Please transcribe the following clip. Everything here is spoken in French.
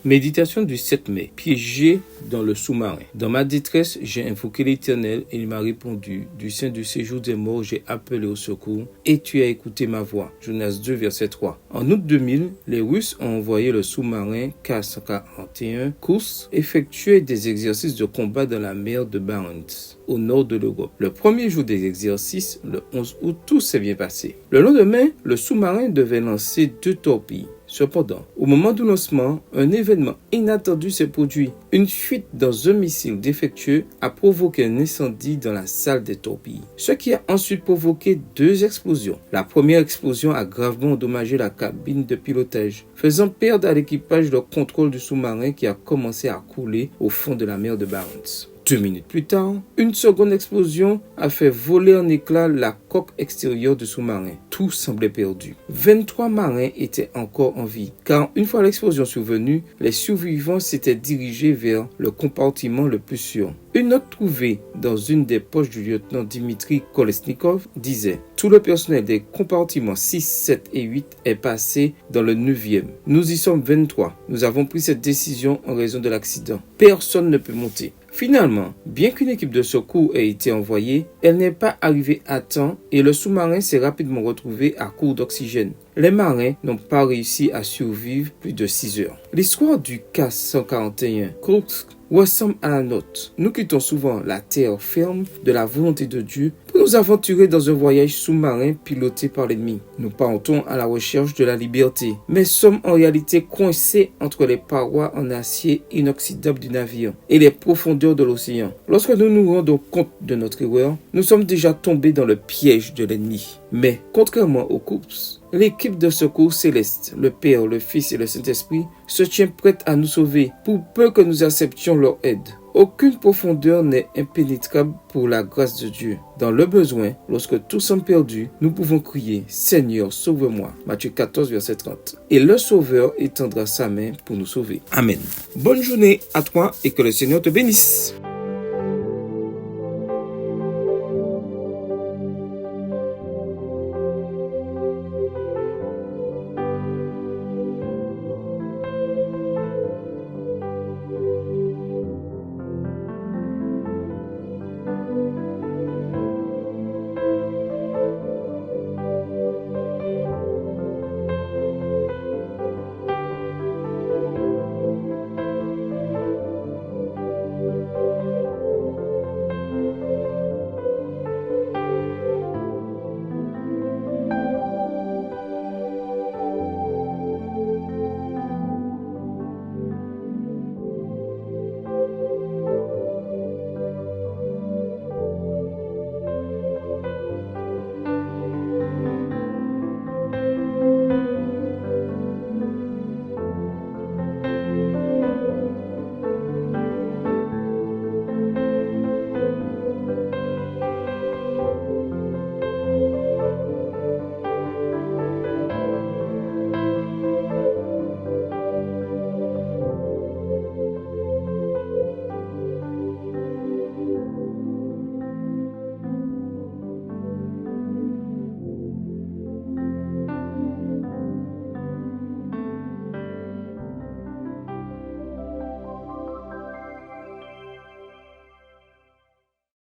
Méditation du 7 mai. Piégé dans le sous-marin. Dans ma détresse, j'ai invoqué l'Éternel et il m'a répondu. Du sein du séjour des morts, j'ai appelé au secours et tu as écouté ma voix. Jonas 2, verset 3. En août 2000, les Russes ont envoyé le sous-marin K-141 Kursk effectuer des exercices de combat dans la mer de Barents, au nord de l'Europe. Le premier jour des exercices, le 11 août, tout s'est bien passé. Le lendemain, le sous-marin devait lancer 2 torpilles. Cependant, au moment du lancement, un événement inattendu s'est produit. Une fuite dans un missile défectueux a provoqué un incendie dans la salle des torpilles, ce qui a ensuite provoqué 2 explosions. La première explosion a gravement endommagé la cabine de pilotage, faisant perdre à l'équipage le contrôle du sous-marin qui a commencé à couler au fond de la mer de Barents. 2 minutes plus tard, une seconde explosion a fait voler en éclats la coque extérieure du sous-marin. Tout semblait perdu. 23 marins étaient encore en vie, car une fois l'explosion survenue, les survivants s'étaient dirigés vers le compartiment le plus sûr. Une note trouvée dans une des poches du lieutenant Dimitri Kolesnikov disait « Tout le personnel des compartiments 6, 7 et 8 est passé dans le 9e. Nous y sommes 23. Nous avons pris cette décision en raison de l'accident. Personne ne peut monter. » Finalement, bien qu'une équipe de secours ait été envoyée, elle n'est pas arrivée à temps et le sous-marin s'est rapidement retrouvé à court d'oxygène. Les marins n'ont pas réussi à survivre plus de 6 heures. L'histoire du K-141 Kursk ressemble à la nôtre. Nous quittons souvent la terre ferme de la volonté de Dieu pour nous aventurer dans un voyage sous-marin piloté par l'ennemi. Nous partons à la recherche de la liberté, mais sommes en réalité coincés entre les parois en acier inoxydable du navire et les profondeurs de l'océan. Lorsque nous nous rendons compte de notre erreur, nous sommes déjà tombés dans le piège de l'ennemi. Mais, contrairement aux Kursk, l'équipe de secours céleste, le Père, le Fils et le Saint-Esprit, se tient prête à nous sauver pour peu que nous acceptions leur aide. Aucune profondeur n'est impénétrable pour la grâce de Dieu. Dans le besoin, lorsque tout semble perdu, nous pouvons crier « Seigneur, sauve-moi » Matthieu 14, verset 30. Et le Sauveur étendra sa main pour nous sauver. Amen. Bonne journée à toi et que le Seigneur te bénisse.